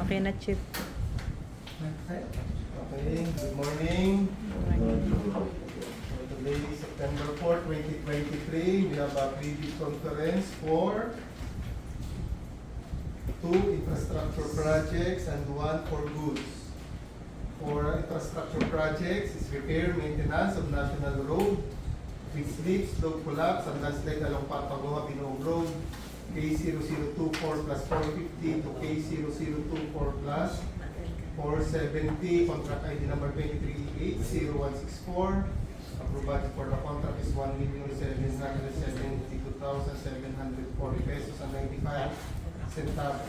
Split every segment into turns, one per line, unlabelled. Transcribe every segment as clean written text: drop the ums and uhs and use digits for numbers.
Okay na, Chief.
Okay, good morning. Today is September 4, 2023. We have a pre-bid conference for 2 infrastructure projects and 1 for goods. For infrastructure projects, is repair, maintenance of National Road, with slip, slope collapse, and landslide along Papagoa, Binoog Road, K0024 plus 450 to K0024 plus 470, contract ID number 23E80164. Approved budget for the contract is 1,772,740 pesos and 95 centavos.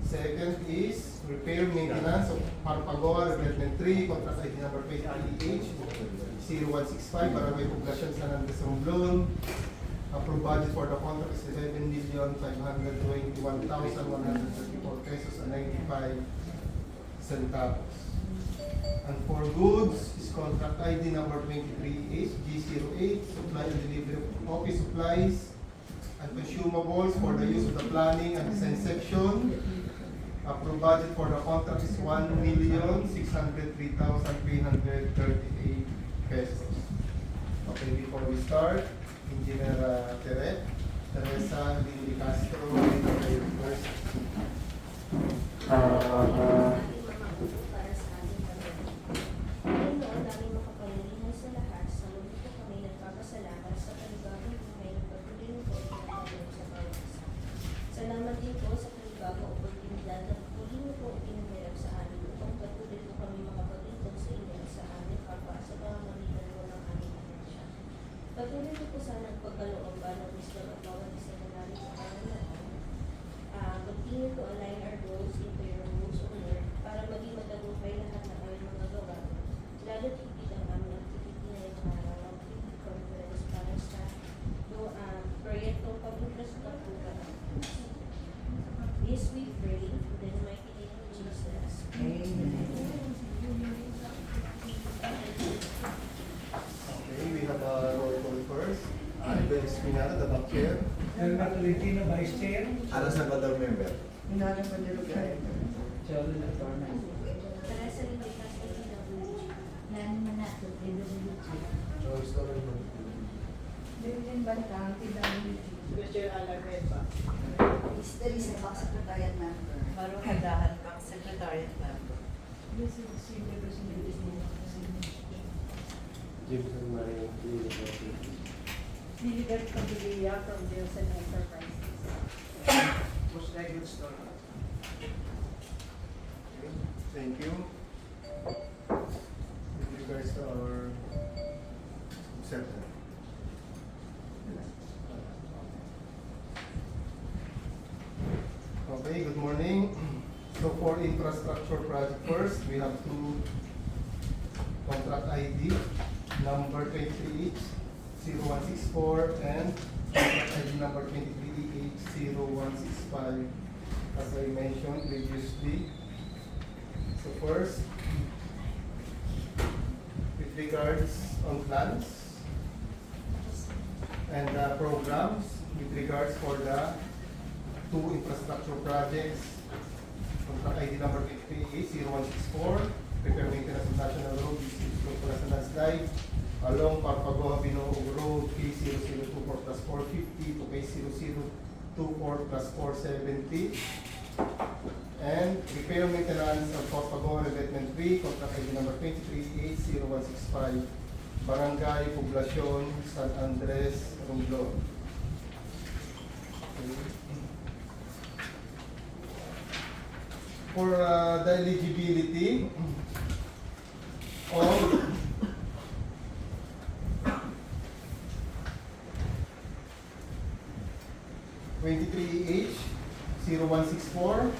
Second is repair maintenance of Papagoa Development 3, contract ID number 23EH0165, Barangay Poblacion, San Andres, Romblon. Approved budget for the contract is 11,521,134 pesos and 95 centavos. And for goods is contract ID number 23HG08, supply and delivery of office supplies and consumables for the use of the planning and design section. Approved budget for the contract is 1,603,338 pesos. Okay, before we start, Engineer Teresa Lindy Castro, first.
Salamat din po sa panibagong oportunidad na muli mo po itinanggap sa amin upang patuloy po kami makapagintog sa inyo sa aming kapwa sa pamamagitan po ng aming ahensya. Patuloy po sana ang pagkalooban ng wisdom at bawat isa na namin sa pangalaman. Continue to align our goals into your rules, O Lord, para maging matagumpay lahat ng aming mga gawa. Lalo't higit ang aming activity na yung araw ng conference para sa proyektong pag-infrastruktura. This we pray in the mighty name of Jesus.
Okay, we have a roll call first. Ben Espinal, the back chair.
Helga Tolentino, Vice Chair.
Ana Salvador member.
Minana Pandilugan.
Sheldon Attorney.
Teresa Lindy Castro, PWG.
Lani Manato, PWG.
Joyce Torreon.
Lilin Bantang, PWG.
Chair Alameda.
Mr. Isabak, Secretariat Member.
Maro Kadahan, Bank Secretariat Member.
This is the senior president.
Jameson Mario,
Lilibert Pabilia from Wilson Enterprises.
Was a good story.
Thank you. With regards to our acceptance. Okay, good morning. So for infrastructure project first, we have 2 contract ID, number 23H0164 and contract ID number 23H0165, as I mentioned previously. So first, with regards on plans and programs, with regards for the 2 infrastructure projects, contract ID number 23A0164, repair maintenance of National Road, landslide along Papagoa, Binoog Road, K0024 plus 450 to K0024 plus 470, and repair maintenance of Papagoa Development 3, contract ID number 23A0165, Barangay Poblacion, San Andres, Romblon. For the eligibility of (23H0164),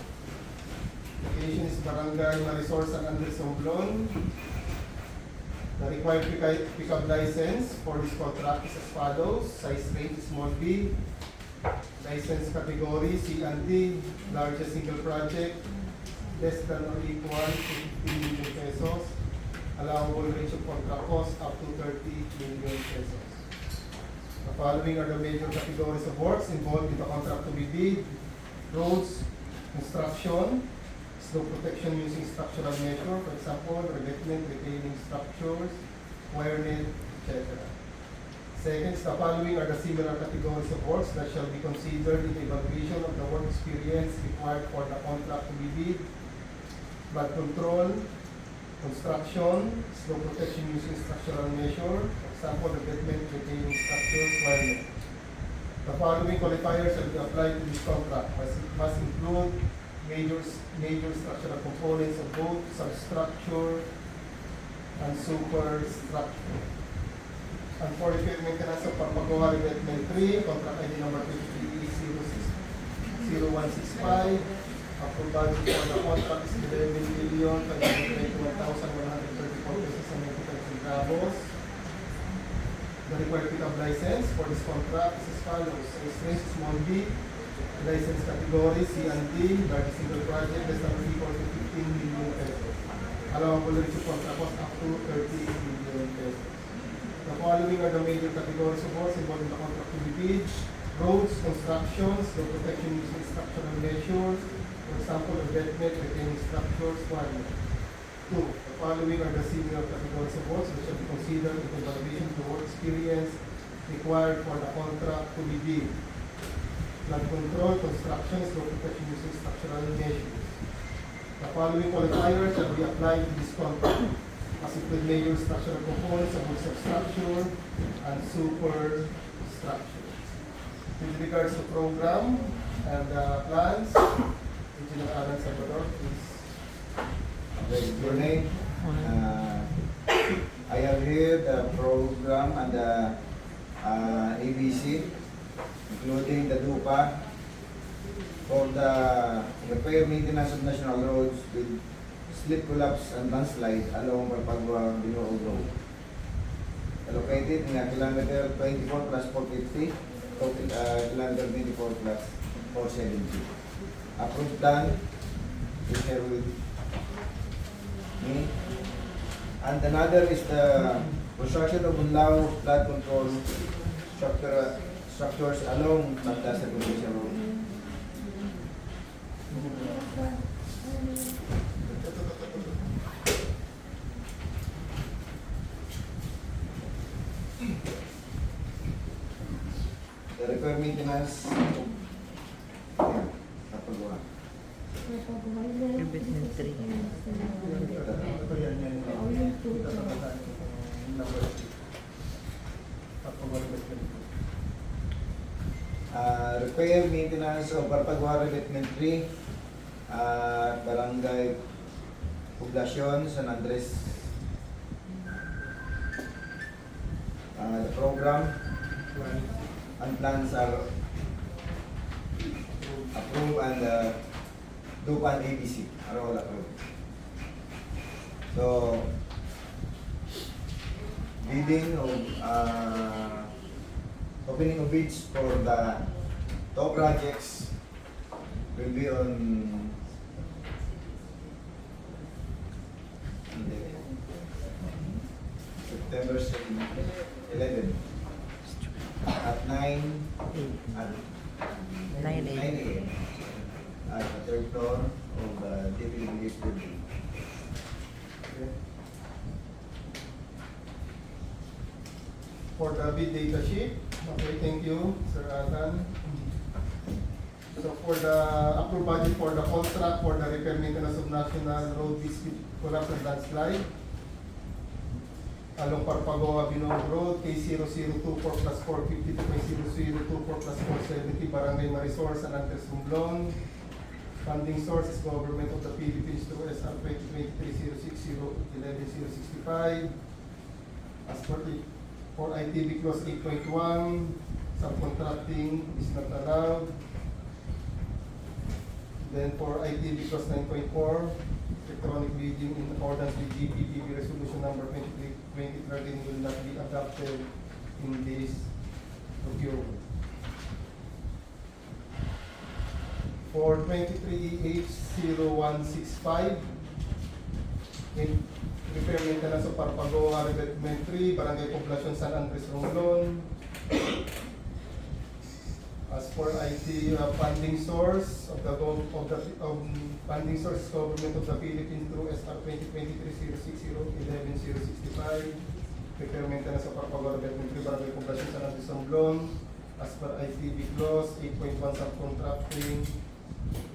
location is Barangay Marisol, San Andres, Romblon. The required pickup license for this contract is as follows: size range small B, license category C&D, largest single project, less than or equal to 15 million pesos. Allowable range of contract cost up to 30 million pesos. The following are the major categories of works involved in the contract to be bid: roads, construction, slope protection using structural measure, for example, revetment, retaining structures, wire net, etc. Second, the following are the similar categories of works that shall be considered in the evaluation of the work experience required for the contract to be bid: flood control, construction, slope protection using structural measure, for example, revetment, retaining structures, wire net. The following qualifiers shall be applied to this contract. Must include major structural components of both substructure and superstructure. And for repair maintenance of Parpagawa Revetment 3, contract ID number 530165, approved budget for the contract is 11,521,134 pesos and 95 centavos. The required pickup license for this contract is as follows: Restraints small b, license category C and D, large single project, less than or equal to 15 million pesos. Allowable reach contract cost up to 38 million pesos. The following are the major categories of works involved in the contract to be bid: roads, constructions, the protection using structural measures, for example, revetment, retaining structures, one. Two, the following are the similar categories of works that shall be considered in the evaluation of the work experience required for the contract to be bid: flood control, construction, slope protection using structural measures. The following qualifiers shall be applied to this contract: must include major structural components of both substructure and superstructure. With regards to program and plans, Engineer Alan Salvador, please.
Okay, your name. I have here the program and the ABC, including the DUPA for the repair maintenance of national roads with slip collapse and landslide along Parpagawa Binoog Road. Located in kilometer 24 plus 450, kilometer 24 plus 470. Approved plan is here with me. And another is the construction of Bunlao flood control structures along Magdasa Provincial Road. The repair maintenance Parpagawa.
Revetment 3.
Ito yan. Number 3. Parpagawa Revetment 3.
Repair maintenance of Parpagawa Revetment 3 Barangay Poblacion, San Andres. The program and plans are approved and DUPA and ABC are all approved. So, bidding of opening of bids for the top projects will be on September 11 at 9 at 9 a.m. at the third floor of the DPWH building.
Okay. For the bid data sheet, okay, thank you, Sir Alan. So for the approved budget for the contract for the repair maintenance of National Road with collapse and landslide along Parpagawa Binoog Road, K0024 plus 450 to K0024 plus 470, Barangay Marisol, San Andres, Romblon. Funding source is Government of the Philippines through SR 2023-060-11065. As for ITB clause 8.1, subcontracting is not allowed. Then for ITB clause 9.4, electronic bidding in accordance with GPPB resolution number 2013 will not be adopted in this procurement. For 23H0165, in repair maintenance of Parpagawa Revetment 3, Barangay Poblacion, San Andres, Romblon. As for IT funding source of the Funding source is Government of the Philippines through SR 2023-060-11065. Repair maintenance of Parapagora Betting Barangay Poblacion San Andres Romblon. As per ITB clause 8.1 subcontracting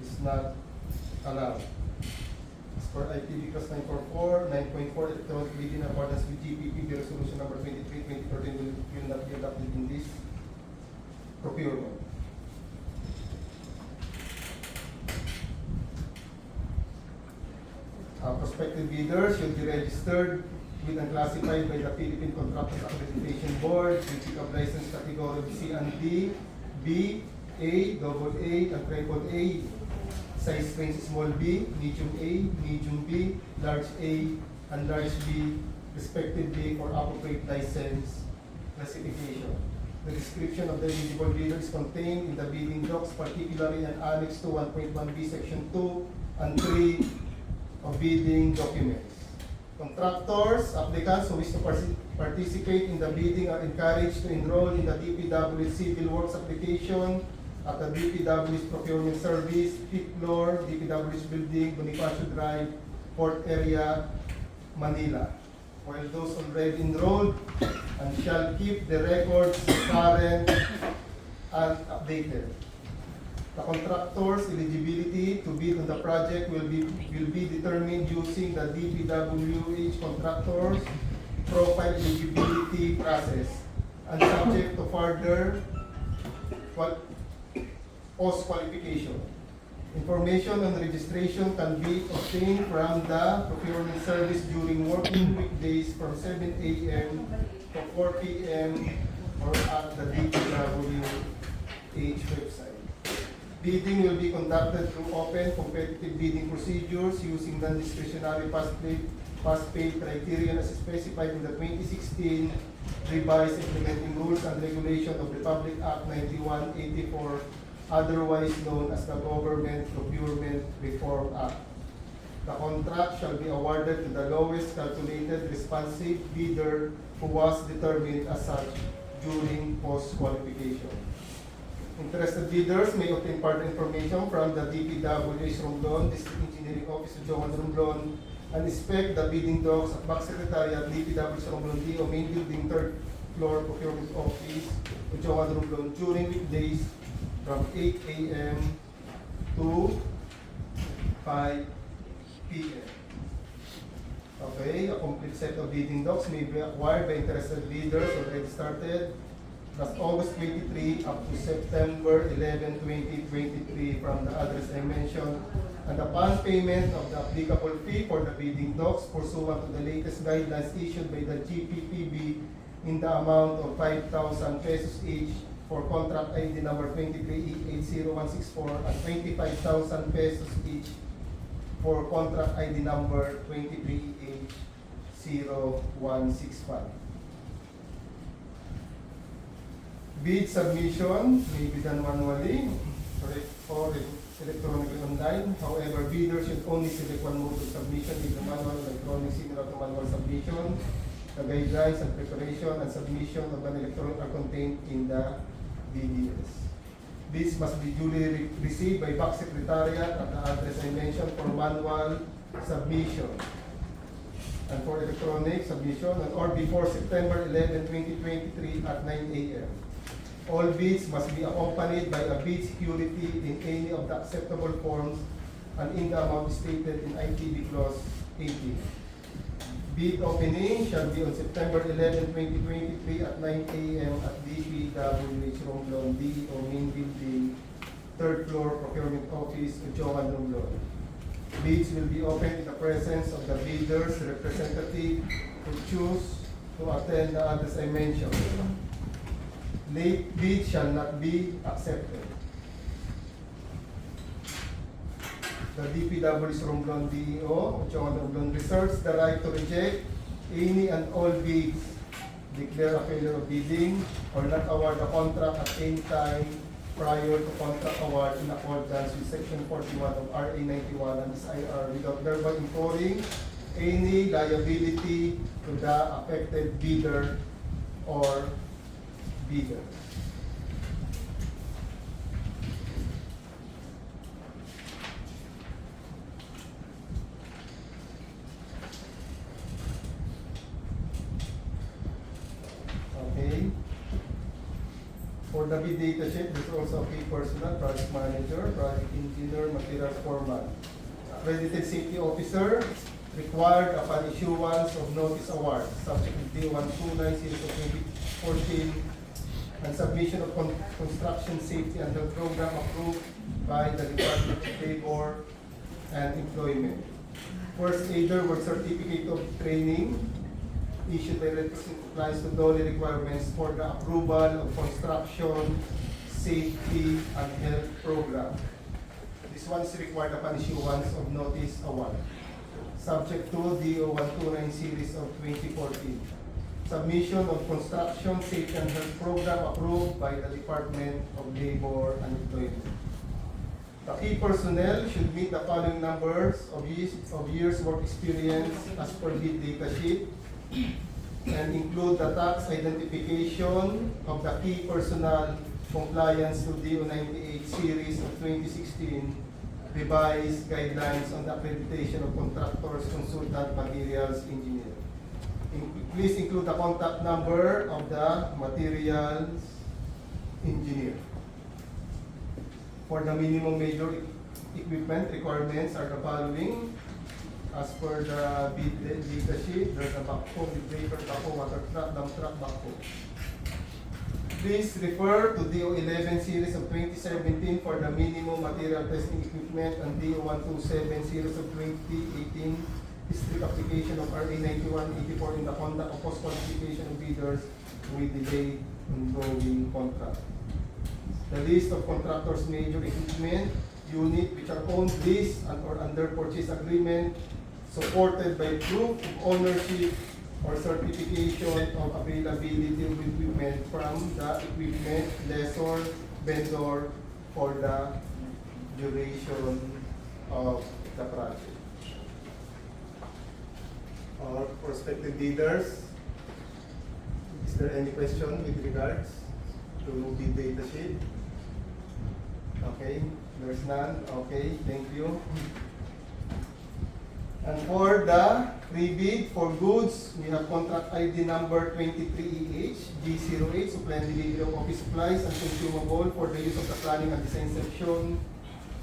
is not allowed. As per ITB clause 944, 9.4 electronic bidding in accordance with GPP, the resolution number 23, 2013 will not be adopted in this procurement. Prospective bidders should be registered with and classified by the Philippine Contractors Accreditation Board with pickup license category C and D, B, A, AA, and triple A. Size range small b, medium A, medium B, large A, and large B, respectively for appropriate license classification. The description of the eligible bidder is contained in the bidding docs, particularly in Annex to 1.1B, Section 2 and 3 of bidding documents. Contractors, applicants who wish to participate in the bidding are encouraged to enroll in the DPW Civil Works application at the DPW's Procurement Service, 5th floor, DPW's Building, Bonifacio Drive, Port Area, Manila. While those already enrolled and shall keep the records current and updated. The contractor's eligibility to bid on the project will be determined using the DPWH contractor's profile eligibility process and subject to further post-qualification. Information on registration can be obtained from the procurement service during working weekdays from 7 a.m. to 4 p.m. or at the DPWH website. Bidding will be conducted through open competitive bidding procedures using non-discretionary pass-fail criterion as specified in the 2016 revised implementing rules and regulations of Republic Act 9184, otherwise known as the Government Procurement Reform Act. The contract shall be awarded to the lowest calculated responsive bidder who was determined as such during post-qualification. Interested bidders may obtain further information from the DPWH Romblon, District Engineering Office of Johan Romblon, and inspect the bidding docs at Back Secretariat, DPWH Romblon DO Main Building, 3rd floor Procurement Office of Johan Romblon during weekdays from 8 a.m. to 5 p.m. Okay, a complete set of bidding docs may be acquired by interested bidders already started last August 23 up to September 11, 2023 from the address I mentioned, and upon payment of the applicable fee for the bidding docs pursuant to the latest guidelines issued by the GPPB in the amount of 5,000 pesos each for contract ID number 23E80164 and 25,000 pesos each for contract ID number 23E80165. Bid submission may be done manually or electronically online. However, bidders should only select one mode of submission, either manual or electronic, similar to manual submission. The guidelines and preparation and submission of an electronic are contained in the BDS. Bids must be duly received by Back Secretariat at the address I mentioned for manual submission and for electronic submission on or before September 11, 2023 at 9 a.m. All bids must be accompanied by a bid security in any of the acceptable forms and in the amount stated in ITB Clause 18. Bid opening shall be on September 11, 2023 at 9 a.m. at DPWH Romblon DO Main Building, 3rd floor Procurement Office, Johan Romblon. Bids will be opened in the presence of the bidder's representative who choose to attend the others I mentioned. Late bid shall not be accepted. The DPW's Romblon DO, Johan Romblon, reserves the right to reject any and all bids, declare a failure of bidding, or not award a contract at any time prior to contract award in accordance with Section 41 of RA 91 and SIR without thereby incurring any liability to the affected bidder or bidder. For the bid data sheet, there's also a key personnel, project manager, project engineer, materials foreman. Accredited safety officer required upon issuance of notice award, subject to D129 series of 2014, and submission of construction safety and health program approved by the Department of Labor and Employment. First aider with certificate of training issued by representative applies to DOLE requirements for the approval of construction, safety, and health program. This one is required upon issuance of notice award, subject to DO129 series of 2014. Submission of construction, safety, and health program approved by the Department of Labor and Employment. The key personnel should meet the following numbers of years work experience as per bid data sheet, and include the tax identification of the key personnel compliance to DO98 series of 2016 revised guidelines on the accreditation of contractors, consultant, materials, engineer. Please include the contact number of the materials engineer. For the minimum major equipment requirements are the following. As per the bid data sheet, there's a backhoe, vibrator, backhoe, water truck, dump truck, backhoe. Please refer to DO11 series of 2017 for the minimum material testing equipment and DO127 series of 2018 district application of RA 9184 in the conduct of post-qualification of bidders with delayed ongoing contract. The list of contractors' major equipment unit which are owned, leased, and or under purchase agreement supported by proof of ownership or certification of availability of equipment from the equipment lessor vendor for the duration of the project. Or prospective bidders, is there any question with regards to bid data sheet? Okay, there's none. Okay, thank you. And for the pre-bid for goods, we have contract ID number 23EH G08, supply and delivery of office supplies and consumable for the use of the planning and design section,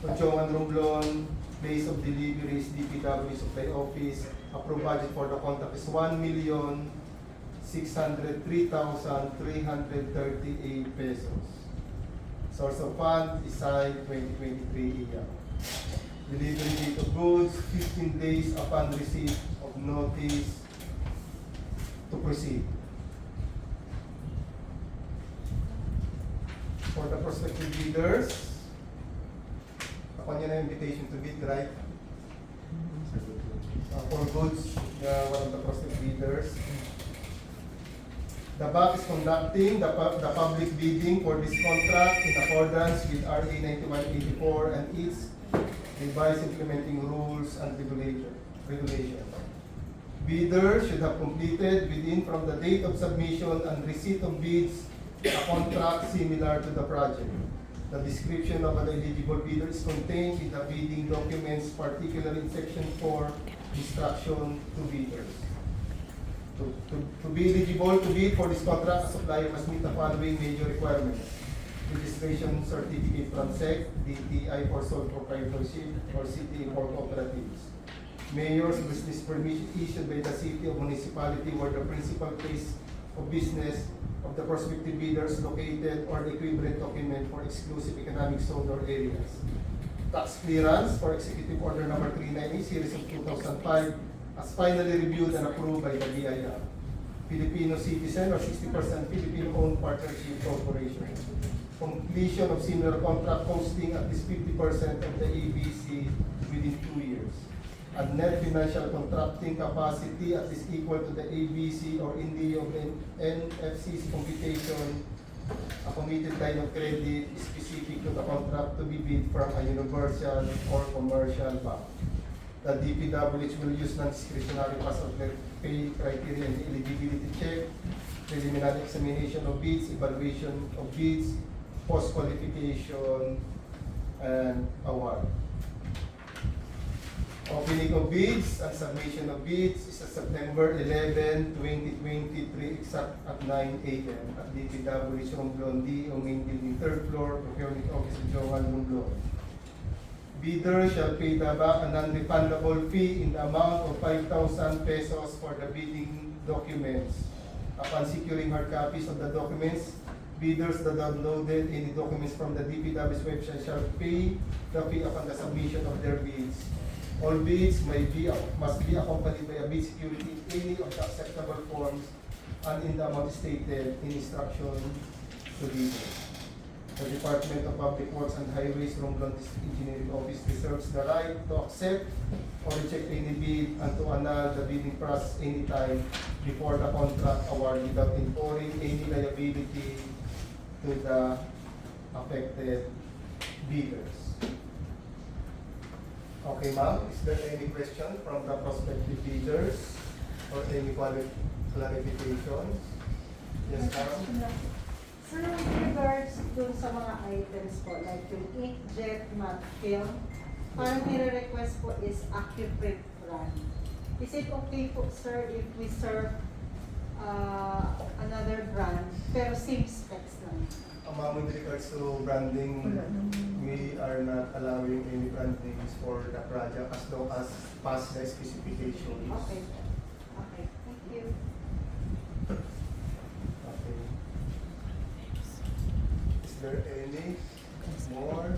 Conchongan Romblon, place of deliveries, DPW supply office. Approved budget for the contract is 1,603,338 pesos. Source of fund is side 2023 EA. Delivery date of goods, 15 days upon receipt of notice to proceed. For the prospective bidders, ako niya na invitation to bid, right? For goods, one of the prospective bidders. The BAC is conducting the public bidding for this contract in accordance with RA 9184 and its revised implementing rules and regulation. Bidders should have completed within from the date of submission and receipt of bids a contract similar to the project. The description of an eligible bidder is contained in the bidding documents, particularly in section 4, instruction to bidders. To be eligible to bid for this contract, a supplier must meet the following major requirements: registration certificate from SEC, DTI for sole proprietorship, or city for cooperatives. Mayor's business permission issued by the city or municipality where the principal place of business of the prospective bidders located, or the equivalent document for exclusive economic zone or areas. Tax clearance for Executive Order Number 398 Series of 2005 as finally reviewed and approved by the BIR. Filipino citizen or 60% Filipino-owned partnership corporation. Completion of similar contract costing at least 50% of the ABC within 2 years. And net financial contracting capacity at least equal to the ABC or in the of NFC's computation, a committed line of credit specific to the contract to be bid from a universal or commercial bank. The DPWH will use non-discretionary pass of pay criteria and eligibility check, preliminary examination of bids, evaluation of bids, post-qualification, and award. Opening of bids and submission of bids is on September 11, 2023, exact at 9 a.m. at DPWH Romblon D, main building, 3rd floor, procurement office of Johan Romblon. Bidder shall pay the back a non-refundable fee in the amount of 5,000 pesos for the bidding documents. Upon securing hard copies of the documents, bidders that downloaded any documents from the DPW's website shall pay the fee upon the submission of their bids. All bids must be accompanied by a bid security in any of the acceptable forms and in the amount stated in instruction to bidders. The Department of Public Works and Highways, Romblon District Engineering Office reserves the right to accept or reject any bid and to annul the bidding process anytime before the contract award without incurring any liability to the affected bidders. Okay, ma'am, is there any question from the prospective bidders or any clarifications? Yes, ma'am.
Sir, with regards dun sa mga items po, like yung inkjet, matte film, parang nire-request po is AccuPrint brand. Is it okay po, sir, if we serve another brand, pero same specs lang?
Ma'am, with regards to branding, we are not allowing any brandings for the project as long as pass the specifications.
Okay. Okay, thank you.
Okay. Is there any more?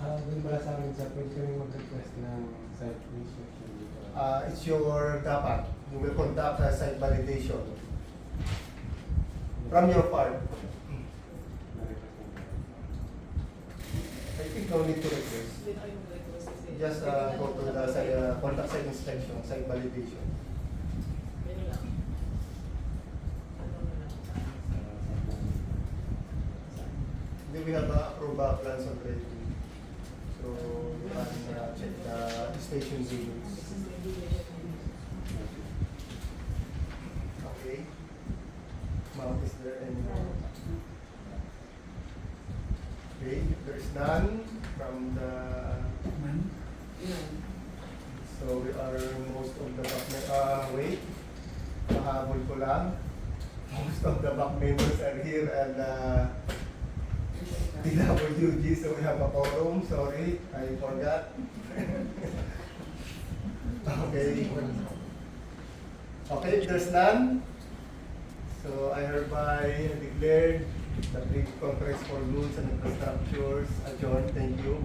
Doon pala sa amin sa pwede kami mag-request ng site inspection dito.
It's your dapat. You will conduct a site validation from your part. I think no need to request. Just go to the site, conduct site inspection, site validation. Then we have approved plans already. So you can check the station units. Okay. Ma'am, is there any more? Okay, if there's none from the, so we are most of the back, wait, mahabol ko lang. Most of the back members are here and DWG, so we have a quorum, sorry, I forgot. Okay. Okay, if there's none, so I hereby declare the pre-conference for rules and infrastructures adjourned. Thank you.